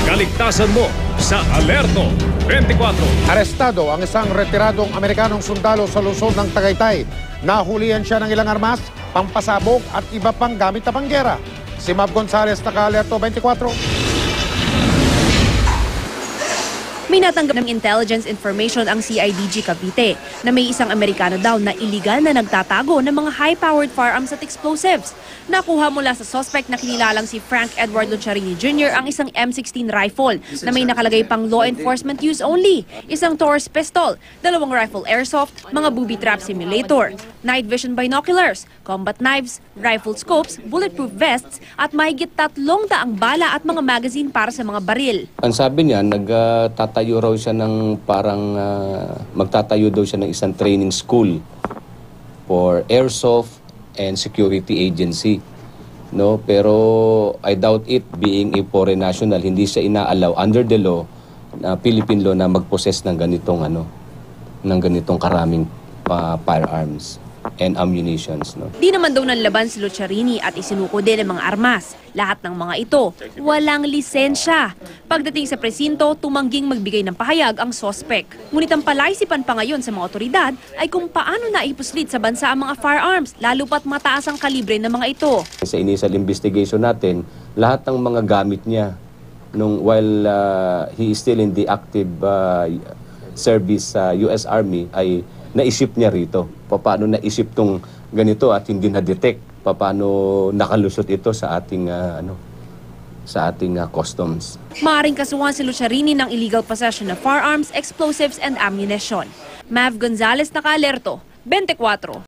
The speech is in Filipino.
kaligtasan mo sa Alerto 24. Arestado ang isang retiradong Amerikanong sundalo sa lungsod ng Tagaytay. Nahulihan siya ng ilang armas, pampasabog at iba pang gamit na panggera. Si Mav Gonzales, Alerto 24. May natanggap ng intelligence information ang CIDG Cavite na may isang Amerikano daw na iligal na nagtatago ng mga high-powered firearms at explosives. Nakuha mula sa suspect na kinilalang si Frank Edward Lucharini Jr. ang isang M16 rifle na may nakalagay pang law enforcement use only, isang Taurus pistol, 2 rifle airsoft, mga booby trap simulator, night vision binoculars, combat knives, rifle scopes, bulletproof vests at mahigit 300 bala at mga magazine para sa mga baril. Ang sabi niya, nagtatayo raw siya ng parang magtatayo daw siya ng isang training school for airsoft and security agency. No, pero I doubt it, being a foreign national, hindi siya inaalaw under the law, Philippine law, na mag-possess ng ganitong karaming firearms and ammunitions. No? Di naman daw nanlaban si Lucharini at isinuko din ang mga armas. Lahat ng mga ito, walang lisensya. Pagdating sa presinto, tumangging magbigay ng pahayag ang suspect. Ngunit ang palaisipan pa ngayon sa mga otoridad ay kung paano naipuslit sa bansa ang mga firearms, lalo pat mataas ang kalibre ng mga ito. Sa initial investigation natin, lahat ng mga gamit niya while he is still in the active service sa US Army ay naisip niya rito. Paano naisip tong ganito at hindi na-detect? Paano nakalusot ito sa ating customs? Maaaring kasuhan si Lucharini ng illegal possession of firearms, explosives and ammunition. Mav Gonzales, Alerto 24.